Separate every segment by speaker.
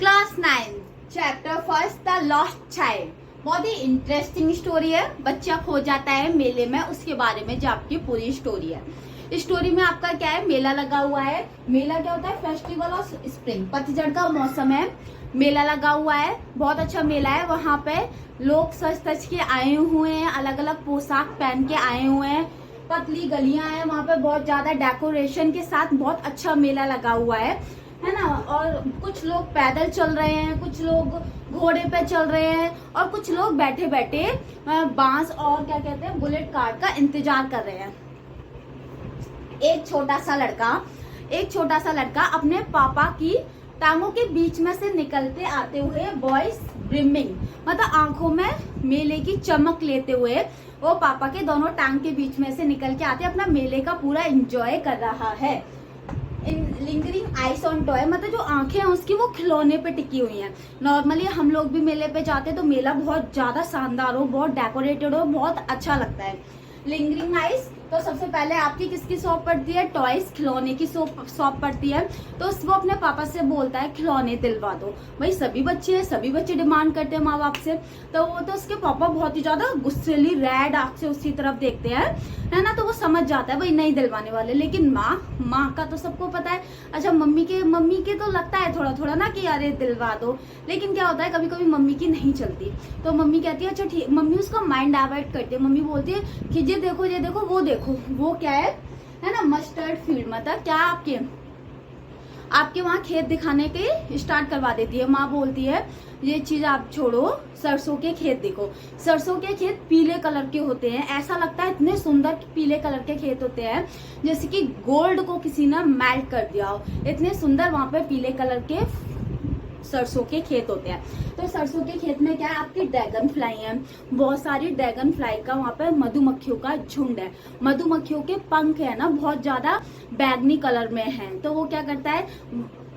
Speaker 1: Class 9 chapter first the lost child. बहुत ही interesting story है। बच्चा खो जाता है मेले में, उसके बारे में जो आपकी पूरी स्टोरी है। इस स्टोरी में आपका क्या है, मेला लगा हुआ है। मेला क्या होता है, फेस्टिवल ऑफ स्प्रिंग, पतझड़ का मौसम है। मेला लगा हुआ है, बहुत अच्छा मेला है। वहां पे लोग सज तज के आए हुए हैं, अलग अलग पोशाक पहन के आए हुए हैं। पतली गलियां हैं वहां पे, बहुत ज्यादा डेकोरेशन के साथ बहुत अच्छा मेला लगा हुआ है ना। और कुछ लोग पैदल चल रहे हैं, कुछ लोग घोड़े पे चल रहे हैं, और कुछ लोग बैठे बैठे बांस और क्या कहते हैं बुलेट कार का इंतजार कर रहे हैं। एक छोटा सा लड़का अपने पापा की टांगों के बीच में से निकलते आते हुए वॉइस ब्रिमिंग, मतलब आंखों में मेले की चमक लेते हुए वो पापा के दोनों टांग के बीच में से निकल के आते अपना मेले का पूरा एंजॉय कर रहा है। लिंगरिंग आइस ऑन टॉय, मतलब जो आंखें हैं उसकी वो खिलौने पे टिकी हुई हैं। नॉर्मली हम लोग भी मेले पे जाते हैं तो मेला बहुत ज्यादा शानदार हो, बहुत डेकोरेटेड हो, बहुत अच्छा लगता है। लिंगरिंग आइस, तो सबसे पहले आपकी किसकी शॉप पड़ती है, टॉयज, खिलौने की शॉप पड़ती है। तो वो अपने पापा से बोलता है खिलौने दिलवा दो। भाई सभी बच्चे डिमांड करते हैं माँ बाप से। तो वो तो उसके पापा बहुत ही ज्यादा गुस्सेली रेड आंख से उसकी तरफ देखते हैं, है ना। तो वो समझ जाता है भाई नहीं दिलवाने वाले। लेकिन माँ का तो सबको पता है। अच्छा मम्मी के तो लगता है थोड़ा थोड़ा ना कि अरे दिलवा दो। लेकिन क्या होता है, कभी कभी मम्मी की नहीं चलती। तो मम्मी कहती है अच्छा ठीक। मम्मी उसका माइंड डाइवर्ट करती है। मम्मी बोलती है कि ये देखो वो देखो, वो क्या है ना, मस्टर्ड फील्ड, मतलब क्या आपके वहाँ खेत दिखाने के स्टार्ट करवा देती है। माँ बोलती है ये चीज आप छोड़ो, सरसों के खेत देखो। सरसों के खेत पीले कलर के होते हैं, ऐसा लगता है इतने सुंदर पीले कलर के खेत होते हैं जैसे कि गोल्ड को किसी ने मेल्ट कर दिया हो। इतने सुंदर वहां पे पीले कलर के सरसों के खेत होते हैं। तो सरसों के खेत में क्या है, आपकी ड्रैगन फ्लाई है, बहुत सारी ड्रैगन फ्लाई का वहां पे मधुमक्खियों का झुंड है। मधुमक्खियों के पंख है ना बहुत ज्यादा बैगनी कलर में है। तो वो क्या करता है,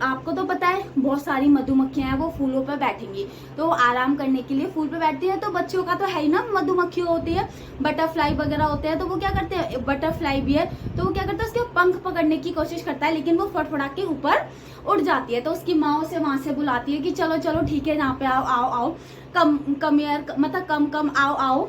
Speaker 1: आपको तो पता है बहुत सारी मधुमक्खियां हैं वो फूलों पर बैठेंगी, तो वो आराम करने के लिए फूल पे बैठती है। तो बच्चों का तो है ही ना, मधुमक्खियां होती है, बटरफ्लाई वगैरह होते हैं। तो वो क्या करते हैं, बटरफ्लाई भी है, तो वो क्या करता है उसके पंख पकड़ने की कोशिश करता है, लेकिन वो फटफड़ा के ऊपर उड़ जाती है। तो उसकी माँ उसे वहां से बुलाती है कि चलो चलो ठीक है, यहाँ पे आओ कम यार, मतलब कम आओ।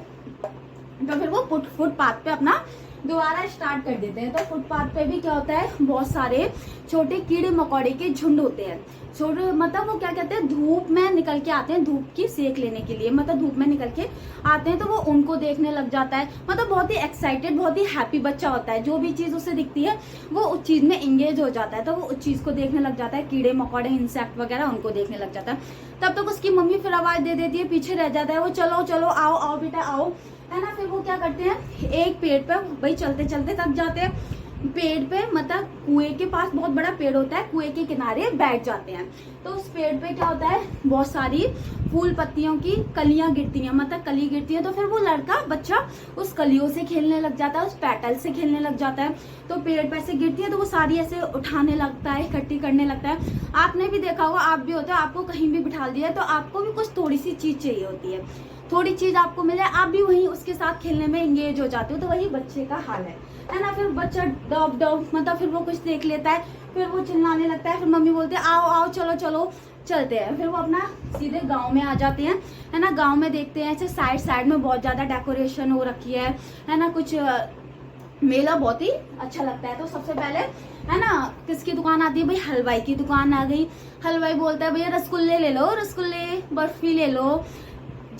Speaker 1: तो फिर वो फुटपाथ पे अपना दोबारा स्टार्ट कर देते हैं। तो फुटपाथ पे भी क्या होता है, बहुत सारे छोटे कीड़े मकोड़े के झुंड होते हैं। छोटे मतलब वो क्या कहते हैं, धूप में निकल के आते हैं, धूप की सेक लेने के लिए, मतलब धूप में निकल के आते हैं। तो वो उनको देखने लग जाता है, मतलब बहुत ही एक्साइटेड, बहुत ही हैप्पी बच्चा होता है। जो भी चीज उसे दिखती है वो उस चीज में एंगेज हो जाता है। तो वो उस चीज को देखने लग जाता है, कीड़े मकोड़े, इंसेक्ट वगैरह उनको देखने लग जाता है। तब तक उसकी मम्मी फिर आवाज दे देती है, पीछे रह जाता है वो, चलो चलो आओ बेटा आओ, है ना। फिर वो क्या करते हैं, एक पेड़ पे भाई चलते चलते थक जाते हैं। पेड़ पे मतलब कुएं के पास बहुत बड़ा पेड़ होता है, कुएं के किनारे बैठ जाते हैं। तो उस पेड़ पे क्या होता है, बहुत सारी फूल पत्तियों की कलियां गिरती हैं, मतलब कली गिरती है। तो फिर वो लड़का बच्चा उस कलियों से खेलने लग जाता है, उस पेटल से खेलने लग जाता है। तो पेड़ पे से गिरती है तो वो सारी ऐसे उठाने लगता है, इकट्ठी करने लगता है। आपने भी देखा होगा, आप भी होते हो, आपको कहीं भी बिठा दिया तो आपको भी कुछ थोड़ी सी चीज चाहिए होती है, थोड़ी चीज आपको मिले, आप भी वही उसके साथ खेलने में एंगेज हो जाते हो। तो वही बच्चे का हाल है ना। फिर बच्चा डॉग मतलब फिर वो कुछ देख लेता है, फिर वो चिल्लाने लगता है। फिर मम्मी बोलते है आओ चलो चलो चलते हैं। फिर वो अपना सीधे गांव में आ जाते हैं, है ना। गांव में देखते हैं ऐसे साइड में बहुत ज्यादा डेकोरेशन हो रखी है ना। कुछ मेला बहुत ही अच्छा लगता है। तो सबसे पहले है ना किसकी दुकान आती है, भाई हलवाई की दुकान आ गई। हलवाई बोलता है भैया रसगुल्ले ले लो, रसगुल्ले, बर्फी ले लो,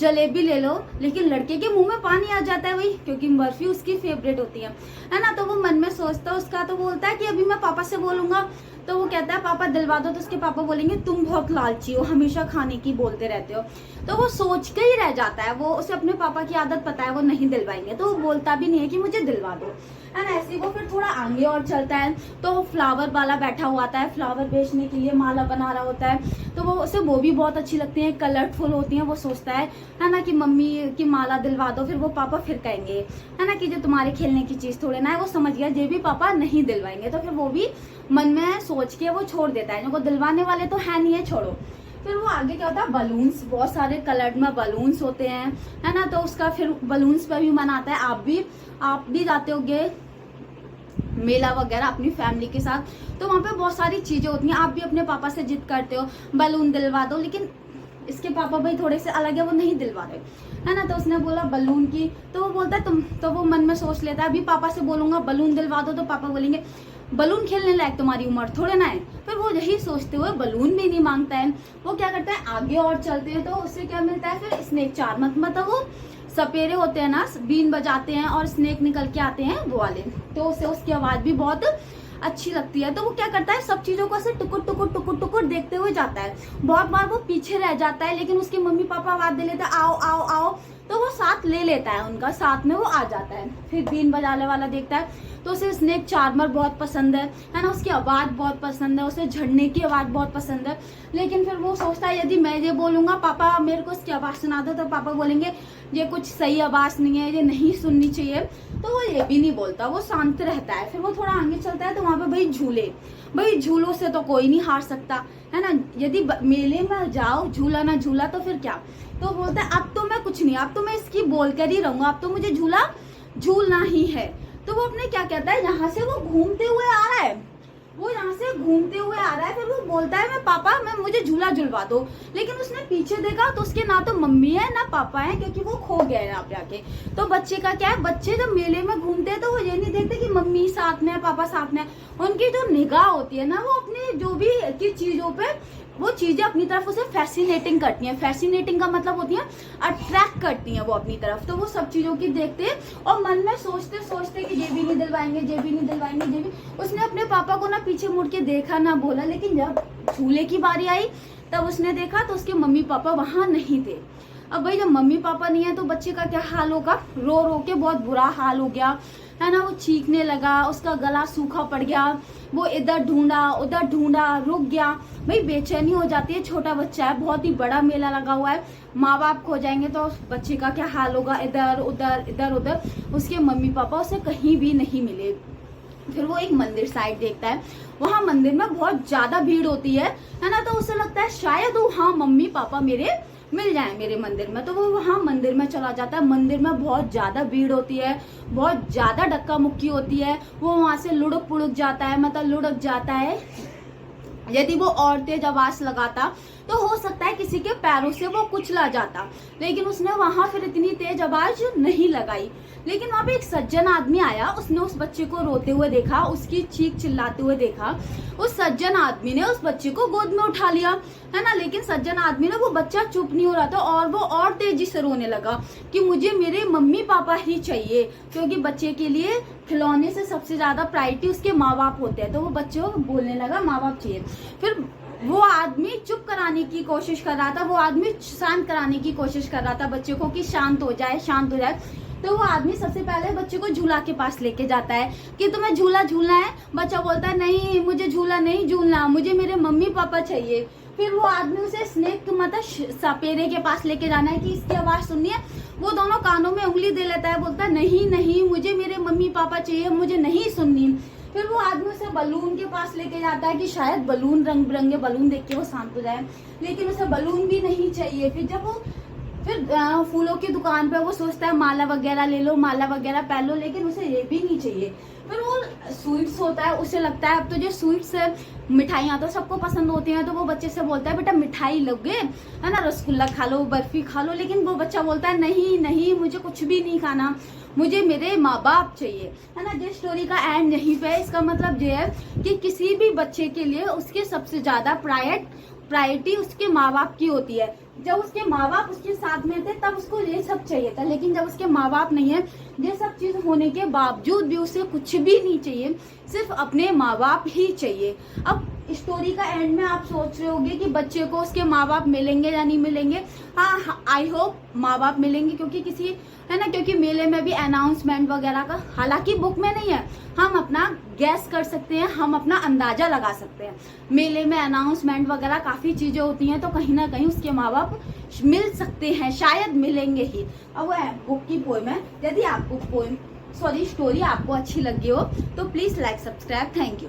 Speaker 1: जलेबी ले लो। लेकिन लड़के के मुंह में पानी आ जाता है भाई, क्योंकि बर्फी उसकी फेवरेट होती है ना। तो वो मन में सोचता है उसका, तो बोलता है कि अभी मैं पापा से बोलूंगा। तो वो कहता है पापा दिलवा दो। तो उसके पापा बोलेंगे तुम बहुत लालची हो, हमेशा खाने की बोलते रहते हो। तो वो सोच के ही रह जाता है, वो उसे अपने पापा की आदत पता है, वो नहीं दिलवाएंगे। तो वो बोलता भी नहीं है कि मुझे दिलवा दो, है ना। ऐसे वो फिर थोड़ा आगे और चलता है तो फ्लावर वाला बैठा हुआ आता है, फ्लावर बेचने के लिए माला बना रहा होता है। तो वो उसे वो भी बहुत अच्छी लगती है, कलरफुल होती है। वो सोचता है ना कि मम्मी की माला दिलवा दो। फिर वो पापा फिर कहेंगे, है ना, कि जो तुम्हारे खेलने की चीज थोड़े ना है। वो समझ गया ये भी पापा नहीं दिलवाएंगे। तो फिर वो भी मन में सोच के वो छोड़ देता है, वो दिलवाने वाले तो है नहीं है, छोड़ो। फिर वो आगे क्या होता है, बलून्स, बहुत सारे कलर में बलून्स होते हैं, है ना। तो उसका फिर बलून्स पे भी मन आता है। आप भी जाते होगे मेला वगैरह अपनी फैमिली के साथ, तो वहाँ पे बहुत सारी चीजें होती हैं। आप भी अपने पापा से जिद करते हो बलून दिलवा दो, लेकिन इसके पापा भाई थोड़े से अलग है, वो नहीं दिलवा रहे है ना। तो उसने बोला बलून की, तो वो बोलता है तुम, तो वो मन में सोच लेता है अभी पापा से बोलूंगा बलून दिलवा दो तो पापा बोलेंगे बलून खेलने लायक तुम्हारी उम्र थोड़े ना है। फिर वो यही सोचते हुए बलून भी नहीं मांगता है। वो क्या करता है आगे और चलते हैं, तो उससे क्या मिलता है फिर स्नेक चार, मतलब वो सपेरे होते हैं ना, बीन बजाते हैं और स्नेक निकल के आते हैं वो वाले, तो उससे उसकी आवाज भी बहुत अच्छी लगती है। तो वो क्या करता है सब चीजों को ऐसे टुकुर टुकुर टुकुर टुकुर देखते हुए जाता है। बहुत बार वो पीछे रह जाता है, लेकिन उसके मम्मी पापा आवाज दे लेते हैं आओ आओ आओ, तो वो साथ ले लेता है उनका, साथ में वो आ जाता है। फिर बीन बजाने वाला देखता है, तो उसे स्नेक चार्मर बहुत पसंद है ना, उसकी आवाज बहुत पसंद है, उसे झड़ने की आवाज बहुत पसंद है। लेकिन फिर वो सोचता है यदि मैं ये बोलूंगा पापा मेरे को उसकी आवाज सुना दो, तो पापा बोलेंगे ये कुछ सही आवाज नहीं है, ये नहीं सुननी चाहिए, तो वो ये भी नहीं बोलता, वो शांत रहता है। फिर वो थोड़ा आगे चलता है, तो वहां पे भाई झूलों से तो कोई नहीं हार सकता है ना। यदि मेले में जाओ झूला ना झूला तो फिर क्या, तो बोलता है अब तो मैं कुछ नहीं, अब तो मैं इसकी बोल कर ही रहूंगा, अब तो मुझे झूला झूलना ही है। तो वो अपने क्या कहता है, यहाँ से वो घूमते हुए आ रहा है, फिर वो बोलता है मैं पापा मैं मुझे झूला झुलवा दो। लेकिन उसने पीछे देखा तो उसके ना तो मम्मी है ना पापा है, क्योंकि वो खो गया है यहाँ पे आके। तो बच्चे का क्या है, बच्चे जब मेले में घूमते हैं तो वो ये नहीं देखते कि मम्मी साथ में है पापा साथ में है, उनकी जो निगाह होती है ना वो अपने जो भी की चीजों पे वो चीजें अपनी तरफ उसे फैसिनेटिंग करती हैं। फैसिनेटिंग का मतलब होती है अट्रैक्ट करती हैं वो अपनी तरफ। तो वो सब चीजों की देखते हैं और मन में सोचते सोचते कि ये भी नहीं दिलवाएंगे, ये भी नहीं दिलवाएंगे, ये भी। उसने अपने पापा को ना पीछे मुड़ के देखा ना बोला, लेकिन जब झूले की बारी आई तब उसने देखा तो उसके मम्मी पापा वहां नहीं थे। अब भाई जब मम्मी पापा नहीं है तो बच्चे का क्या हाल होगा, रो रो के बहुत बुरा हाल हो गया है ना। वो चीखने लगा, उसका गला सूखा पड़ गया, वो इधर ढूंढा उधर ढूंढा, रुक गया। भाई बेचैनी हो जाती है, छोटा बच्चा है, बहुत ही बड़ा मेला लगा हुआ है, माँ बाप खो जाएंगे तो बच्चे का क्या हाल होगा, इधर उधर। उसके मम्मी पापा उसे कहीं भी नहीं मिले। फिर वो एक मंदिर साइड देखता है, वहां मंदिर में बहुत ज्यादा भीड़ होती है ना। तो उसे लगता है शायद वहाँ मम्मी पापा मेरे मिल जाए मेरे मंदिर में। तो वो वहाँ मंदिर में चला जाता है। मंदिर में बहुत ज्यादा भीड़ होती है, बहुत ज्यादा धक्का मुक्की होती है। वो वहां से लुढ़क पुढ़क जाता है, मतलब लुढ़क जाता है। यदि वो और तेज आवाज लगाता तो हो सकता है किसी के पैरों से वो कुचला जाता, लेकिन उसने वहां फिर इतनी तेज आवाज नहीं लगाई। लेकिन वहां पे एक सज्जन आदमी आया, उसने उस बच्चे को रोते हुए देखा, उसकी चीख चिल्लाते हुए देखा। उस सज्जन आदमी ने उस बच्चे को गोद में उठा लिया है ना। लेकिन सज्जन आदमी ने, वो बच्चा चुप नहीं हो रहा था और वो और तेजी से रोने लगा कि मुझे मेरे मम्मी पापा ही चाहिए, क्योंकि बच्चे के लिए खिलौने से सबसे ज्यादा प्रायोरिटी उसके माँ बाप होते हैं। तो वो बच्चे को बोलने लगा माँ बाप चाहिए। फिर वो आदमी चुप कराने की कोशिश कर रहा था, वो आदमी शांत कराने की कोशिश कर रहा था बच्चे को कि शांत हो जाए शांत हो जाए। तो वो आदमी सबसे पहले बच्चे को झूला के पास लेके जाता है कि तुम्हें झूला झूलना है। बच्चा बोलता है नहीं मुझे झूला नहीं झूलना, मुझे मेरे मम्मी पापा चाहिए। फिर वो आदमी उसे स्नेक मतलब सपेरे के पास लेके जाना है कि इसकी आवाज सुननी है। वो दोनों कानों में उंगली दे लेता है, बोलता है नहीं नहीं मुझे मेरे मम्मी पापा चाहिए, मुझे नहीं सुननी। फिर वो आदमी उसे बलून के पास लेके जाता है कि शायद बलून रंग बिरंगे बलून देख के वो शांत हो जाए, लेकिन उसे बलून भी नहीं चाहिए। फिर फूलों की दुकान पे वो सोचता है माला वगैरह ले लो, माला वगैरह पहन लो, लेकिन उसे ये भी नहीं चाहिए। फिर वो स्वीट्स होता है, उसे लगता है अब तो जो स्वीट्स मिठाइयाँ तो सबको पसंद होती हैं। तो वो बच्चे से बोलता है बेटा मिठाई लोगे है ना, रसगुल्ला खा लो, बर्फी खा लो। लेकिन वो बच्चा बोलता है नहीं नहीं मुझे कुछ भी नहीं खाना, मुझे मेरे माँ बाप चाहिए है ना। जिस स्टोरी का एंड यहीं पे, इसका मतलब ये है कि किसी भी बच्चे के लिए उसके सबसे ज्यादा प्रायोरिटी उसके माँ बाप की होती है। जब उसके माँ बाप उसके साथ में थे तब उसको ये सब चाहिए था, लेकिन जब उसके माँ बाप नहीं है, ये सब चीज होने के बावजूद भी उसे कुछ भी नहीं चाहिए, सिर्फ अपने माँ बाप ही चाहिए। अब स्टोरी का एंड में आप सोच रहे होंगे कि बच्चे को उसके माँ बाप मिलेंगे या नहीं मिलेंगे। हाँ आई होप माँ बाप मिलेंगे, क्योंकि किसी है ना, क्योंकि मेले में भी अनाउंसमेंट वगैरह का, हालांकि बुक में नहीं है, हम अपना गैस कर सकते हैं, हम अपना अंदाजा लगा सकते हैं। मेले में अनाउंसमेंट वगैरह काफी चीजें होती हैं, तो कहीं ना कहीं उसके माँ बाप मिल सकते हैं, शायद मिलेंगे ही। अब वो बुक की पोएम है। यदि आपको स्टोरी आपको अच्छी लगी हो तो please like subscribe. Thank you.